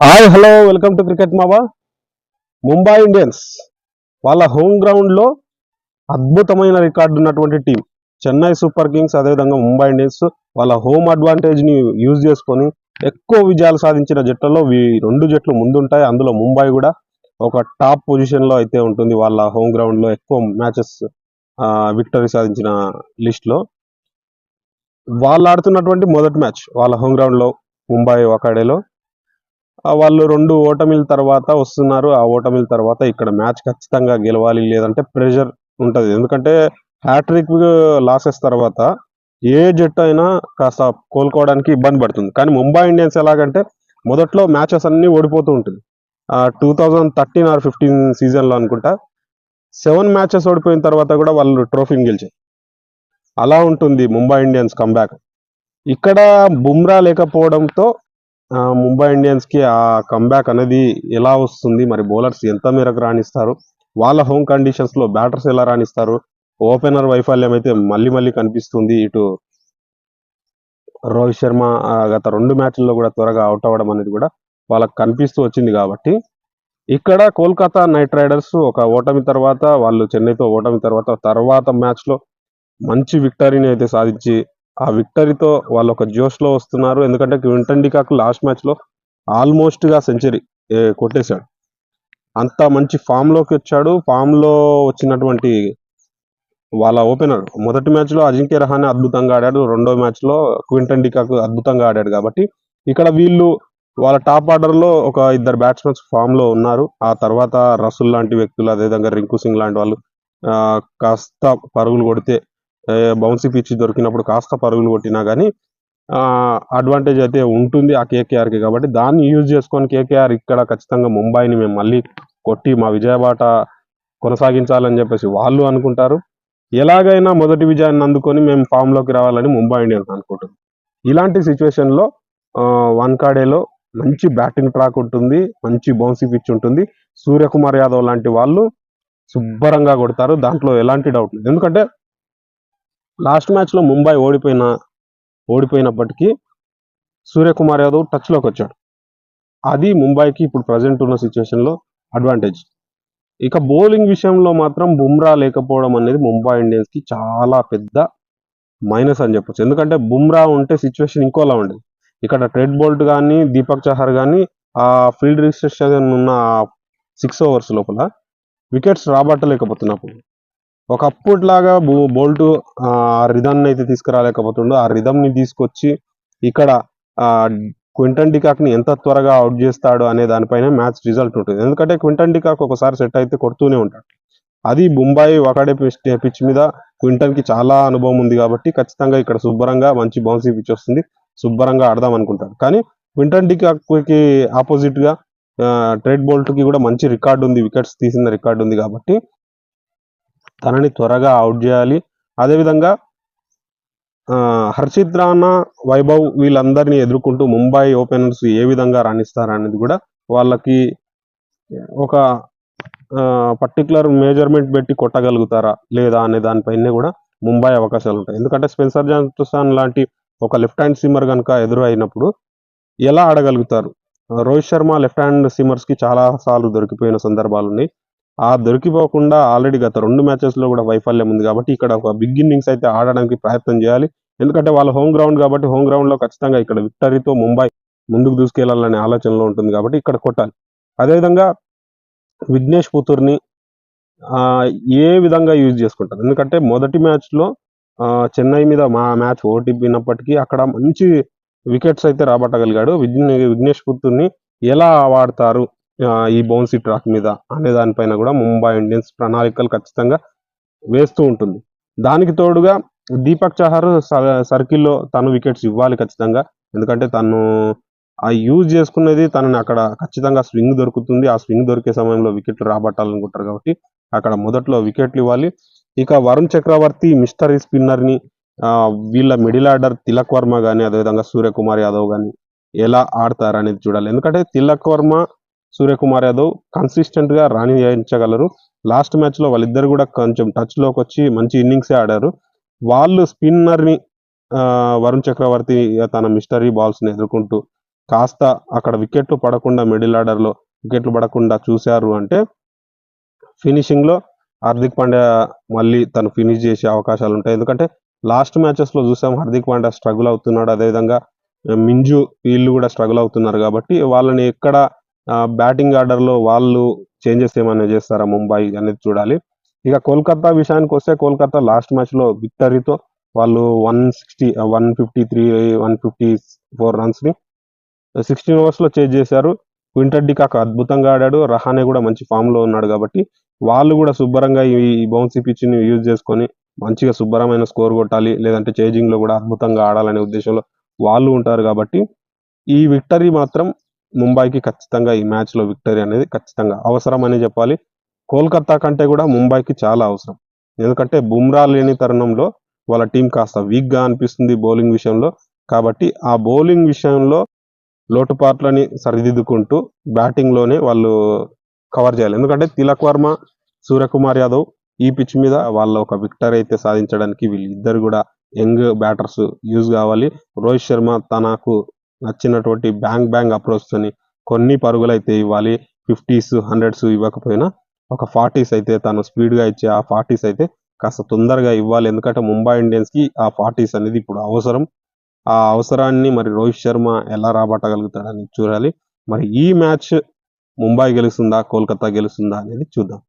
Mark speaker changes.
Speaker 1: Hi hello welcome to cricket మావా. Mumbai Indians వాళ్ళ home ground లో అద్భుతమైన రికార్డు ఉన్నటువంటి టీం చెన్నై సూపర్ కింగ్స్. అదేవిధంగా ముంబై ఇండియన్స్ వాళ్ళ హోమ్ అడ్వాంటేజ్ ని యూజ్ చేసుకొని ఎక్కువ విజయాలు సాధించిన జట్లలో ఈ రెండు జట్లు ముందుంటాయి. అందులో ముంబై కూడా ఒక టాప్ పొజిషన్ లో అయితే ఉంటుంది. వాళ్ళ హోమ్ గ్రౌండ్ లో ఎక్కువ మ్యాచెస్ విక్టరీ సాధించిన లిస్ట్ లో వాళ్ళు ఆడుతున్నటువంటి మొదటి మ్యాచ్ వాళ్ళ హోమ్ గ్రౌండ్ లో ముంబై ఒకడేలో వాళ్ళు 2 ఓటమిల తర్వాత వస్తున్నారు. ఆ ఓటమిల తర్వాత ఇక్కడ మ్యాచ్ ఖచ్చితంగా గెలవాలి, లేదంటే ప్రెషర్ ఉంటది. ఎందుకంటే హ్యాట్రిక్ లాసెస్ తర్వాత ఏ జట్టు అయినా కాస్త కోలుకోవడానికి ఇబ్బంది పడుతుంది. కానీ ముంబై ఇండియన్స్ ఎలాగంటే మొదట్లో మ్యాచెస్ అన్ని ఓడిపోతూ ఉంటుంది. 2013 ఆర్ 15 సీజన్ లో అనుకుంటా 7 మ్యాచెస్ ఓడిపోయిన తర్వాత కూడా వాళ్ళు ట్రోఫీని గెలిచారు. అలా ఉంటుంది ముంబై ఇండియన్స్ కంబ్యాక్. ఇక్కడ బుమ్రా లేకపోవడంతో ముంబై ఇండియన్స్ కి ఆ కంబ్యాక్ అనేది ఎలా వస్తుంది, మరి బౌలర్స్ ఎంత మేరకు రాణిస్తారు, వాళ్ళ హోమ్ కండిషన్స్ లో బ్యాటర్స్ ఎలా రాణిస్తారు, ఓపెనర్ వైఫల్యం అయితే మళ్ళీ మళ్ళీ కనిపిస్తుంది. ఇటు రోహిత్ శర్మ గత 2 మ్యాచ్ల్లో కూడా త్వరగా అవుట్ అవ్వడం అనేది కూడా వాళ్ళకి కనిపిస్తూ వచ్చింది. కాబట్టి ఇక్కడ కోల్కతా నైట్ రైడర్స్ ఒక ఓటమి తర్వాత, వాళ్ళు చెన్నైతో ఓటమి తర్వాత మ్యాచ్ లో మంచి విక్టరీని అయితే సాధించి ఆ విక్టరీతో వాళ్ళు ఒక జోష్ లో వస్తున్నారు. ఎందుకంటే క్వింటన్ డికాక్ లాస్ట్ మ్యాచ్ లో ఆల్మోస్ట్ గా సెంచరీ కొట్టేశాడు. అంత మంచి ఫామ్ లోకి వచ్చాడు. ఫామ్ లో వచ్చినటువంటి వాళ్ళ ఓపెనర్ మొదటి మ్యాచ్ లో అజింక్య రహానే అద్భుతంగా ఆడాడు. రెండో మ్యాచ్ లో క్వింటన్ డికాక్ అద్భుతంగా ఆడాడు. కాబట్టి ఇక్కడ వీళ్ళు వాళ్ళ టాప్ ఆర్డర్ లో ఒక ఇద్దరు బ్యాట్స్మెన్స్ ఫామ్ లో ఉన్నారు. ఆ తర్వాత రసూల్ లాంటి వ్యక్తులు, అదేవిధంగా రింకు సింగ్ లాంటి వాళ్ళు కాస్త పరుగులు కొడితే, బౌన్సీ పిచ్ దొరికినప్పుడు కాస్త పరుగులు కొట్టినా కానీ అడ్వాంటేజ్ అయితే ఉంటుంది ఆ కేకేఆర్ కి. కాబట్టి దాన్ని యూజ్ చేసుకొని కేకేఆర్ ఇక్కడ ఖచ్చితంగా ముంబైని మేము మళ్ళీ కొట్టి మా విజయబాట కొనసాగించాలని చెప్పేసి వాళ్ళు అనుకుంటారు. ఎలాగైనా మొదటి విజయాన్ని అందుకొని మేము ఫామ్ లోకి రావాలని ముంబై ఇండియన్స్ అనుకుంటుంది. ఇలాంటి సిచ్యువేషన్ లో వాన్ఖాడేలో మంచి బ్యాటింగ్ ట్రాక్ ఉంటుంది, మంచి బౌన్సీ పిచ్ ఉంటుంది. సూర్యకుమార్ యాదవ్ లాంటి వాళ్ళు శుభ్రంగా కొడతారు, దాంట్లో ఎలాంటి డౌట్ లేదు. ఎందుకంటే లాస్ట్ మ్యాచ్ లో ముంబై ఓడిపోయినప్పటికీ సూర్యకుమార్ యాదవ్ టచ్ లోకి వచ్చాడు. అది ముంబైకి ఇప్పుడు ప్రజెంట్ ఉన్న సిచ్యువేషన్ లో అడ్వాంటేజ్. ఇక బౌలింగ్ విషయంలో మాత్రం బుమ్రా లేకపోవడం అనేది ముంబై ఇండియన్స్ కి చాలా పెద్ద మైనస్ అని చెప్పొచ్చు. ఎందుకంటే బుమ్రా ఉంటే సిచ్యువేషన్ ఇంకోలా ఉండేది. ఇక్కడ ట్రెడ్ బోల్ట్ కానీ దీపక్ చహర్ కానీ ఆ ఫీల్డ్ రిస్ట్రిక్షన్ ఉన్న 6 ఓవర్స్ లోపల వికెట్స్ రాబట్టలేకపోతున్నప్పుడు, ఒకప్పుడులాగా బోల్ట్ ఆ రిధమ్ అయితే తీసుకురాలేకపోతుండో ఆ రిధమ్ ని తీసుకొచ్చి ఇక్కడ క్వింటన్ డికాక్ ని ఎంత త్వరగా అవుట్ చేస్తాడు అనే దానిపైన మ్యాచ్ రిజల్ట్ ఉంటుంది. ఎందుకంటే క్వింటన్ డికాక్ ఒకసారి సెట్ అయితే కొడుతూనే ఉంటాడు. అది ముంబై ఒకడే పిచ్ మీద క్వింటన్ కి చాలా అనుభవం ఉంది. కాబట్టి ఖచ్చితంగా ఇక్కడ శుభ్రంగా మంచి బౌన్సీ పిచ్ వస్తుంది, శుభ్రంగా ఆడదాం అనుకుంటాడు. కానీ క్వింటన్ డికాక్ కి ఆపోజిట్ గా ట్రెడ్ బోల్ట్ కి కూడా మంచి రికార్డు ఉంది, వికెట్స్ తీసిన రికార్డు ఉంది. కాబట్టి తనని త్వరగా అవుట్ చేయాలి. అదేవిధంగా హర్షిత్ రాణా, వైభవ్ వీళ్ళందరినీ ఎదుర్కొంటూ ముంబై ఓపెనర్స్ ఏ విధంగా రాణిస్తారనేది కూడా వాళ్ళకి ఒక పర్టికులర్ మెజర్మెంట్ పెట్టి కొట్టగలుగుతారా లేదా అనే దానిపైనే కూడా ముంబై అవకాశాలు ఉంటాయి. ఎందుకంటే స్పెన్సర్ జాన్సన్ లాంటి ఒక లెఫ్ట్ హ్యాండ్ సీమర్ కనుక ఎదురు అయినప్పుడు ఎలా ఆడగలుగుతారు? Rohit Sharma left hand seamers కి చాలా సార్లు దొరికిపోయిన సందర్భాలు ఉన్నాయి. ఆ దొరికిపోకుండా ఆల్రెడీ గత 2 మ్యాచెస్ లో కూడా వైఫల్యం ఉంది. కాబట్టి ఇక్కడ ఒక బిగ్ ఇన్నింగ్స్ అయితే ఆడడానికి ప్రయత్నం చేయాలి. ఎందుకంటే వాళ్ళ హోమ్ గ్రౌండ్ కాబట్టి హోమ్ గ్రౌండ్ లో ఖచ్చితంగా ఇక్కడ విక్టరీతో ముంబై ముందుకు దూసుకెళ్లాలనే ఆలోచనలో ఉంటుంది. కాబట్టి ఇక్కడ కొట్టాలి. అదేవిధంగా విఘ్నేష్ పుత్తూర్ని ఏ విధంగా యూజ్ చేసుకుంటారు? ఎందుకంటే మొదటి మ్యాచ్ లో చెన్నై మీద మా మ్యాచ్ ఓడిపోయినప్పటికీ అక్కడ మంచి వికెట్స్ అయితే రాబట్టగలిగాడు. విఘ్నేష్ పుత్తూర్ని ఎలా వాడతారు ఈ బౌన్సీ ట్రాక్ మీద అనే దానిపైన కూడా ముంబై ఇండియన్స్ ప్రణాళికలు ఖచ్చితంగా వేస్తూ ఉంటుంది. దానికి తోడుగా దీపక్ చహర్ సర్కిల్లో తను వికెట్స్ ఇవ్వాలి ఖచ్చితంగా. ఎందుకంటే తను ఆ యూజ్ చేసుకునేది తనని అక్కడ ఖచ్చితంగా స్వింగ్ దొరుకుతుంది. ఆ స్వింగ్ దొరికే సమయంలో వికెట్లు రాబట్టాలనుకుంటారు. కాబట్టి అక్కడ మొదట్లో వికెట్లు ఇవ్వాలి. ఇక వరుణ్ చక్రవర్తి మిస్టరీ స్పిన్నర్ ని వీళ్ళ మిడిల్ ఆర్డర్ తిలక్ వర్మ కానీ అదేవిధంగా సూర్యకుమార్ యాదవ్ కానీ ఎలా ఆడతారు అనేది చూడాలి. ఎందుకంటే తిలక్ వర్మ, సూర్యకుమార్ యాదవ్ కన్సిస్టెంట్ గా రాణించగలరు. లాస్ట్ మ్యాచ్ లో వాళ్ళిద్దరు కూడా కొంచెం టచ్ లోకి వచ్చి మంచి ఇన్నింగ్స్ ఆడారు. వాళ్ళు స్పిన్నర్ ని వరుణ్ చక్రవర్తి తన మిస్టరీ బాల్స్ ని ఎదుర్కొంటూ కాస్త అక్కడ వికెట్లు పడకుండా మిడిల్ ఆర్డర్లో వికెట్లు పడకుండా చూశారు అంటే ఫినిషింగ్లో హార్దిక్ పాండ్యా మళ్ళీ తను ఫినిష్ చేసే అవకాశాలు ఉంటాయి. ఎందుకంటే లాస్ట్ మ్యాచెస్లో చూసాం హార్దిక్ పాండ్యా స్ట్రగుల్ అవుతున్నాడు. అదేవిధంగా మింజు వీళ్ళు కూడా స్ట్రగుల్ అవుతున్నారు కాబట్టి వాళ్ళని ఎక్కడ బ్యాటింగ్ ఆర్డర్లో వాళ్ళు చేంజెస్ ఏమైనా చేస్తారా ముంబై అనేది చూడాలి. ఇక కోల్కతా విషయానికి వస్తే కోల్కతా లాస్ట్ మ్యాచ్లో విక్టరీతో వాళ్ళు 154 రన్స్ని 16 ఓవర్స్లో చేజ్ చేశారు. క్వింటన్ డికాక్ అద్భుతంగా ఆడాడు. రహానే కూడా మంచి ఫామ్లో ఉన్నాడు కాబట్టి వాళ్ళు కూడా శుభ్రంగా ఈ బౌన్సీ పిచ్ని యూజ్ చేసుకొని మంచిగా శుభ్రమైన స్కోర్ కొట్టాలి, లేదంటే చేజింగ్లో కూడా అద్భుతంగా ఆడాలనే ఉద్దేశంలో వాళ్ళు ఉంటారు కాబట్టి ఈ విక్టరీ మాత్రం ముంబైకి ఖచ్చితంగా ఈ మ్యాచ్లో విక్టరీ అనేది ఖచ్చితంగా అవసరం అని చెప్పాలి. కోల్కతా కంటే కూడా ముంబైకి చాలా అవసరం. ఎందుకంటే బుమ్రా లేని తరుణంలో వాళ్ళ టీం కాస్త వీక్గా అనిపిస్తుంది బౌలింగ్ విషయంలో. కాబట్టి ఆ బౌలింగ్ విషయంలో లోటుపాట్లని సరిదిద్దుకుంటూ బ్యాటింగ్లోనే వాళ్ళు కవర్ చేయాలి. ఎందుకంటే తిలక్ వర్మ, సూర్యకుమార్ యాదవ్ ఈ పిచ్ మీద వాళ్ళ ఒక విక్టరీ అయితే సాధించడానికి వీళ్ళిద్దరు కూడా యంగ్ బ్యాటర్స్ యూజ్ కావాలి. రోహిత్ శర్మ తనకు నచ్చినటువంటి బ్యాంగ్ అప్రోచ్తోని కొన్ని పరుగులు అయితే ఇవ్వాలి. 50s 100s ఇవ్వకపోయినా ఒక 40s అయితే తను స్పీడ్గా ఇచ్చే ఆ 40s అయితే కాస్త తొందరగా ఇవ్వాలి. ఎందుకంటే ముంబై ఇండియన్స్కి ఆ 40s అనేది ఇప్పుడు అవసరం. ఆ అవసరాన్ని మరి రోహిత్ శర్మ ఎలా రాబట్టగలుగుతాడని చూడాలి. మరి ఈ మ్యాచ్ ముంబై గెలుస్తుందా, కోల్కతా గెలుస్తుందా అనేది చూద్దాం.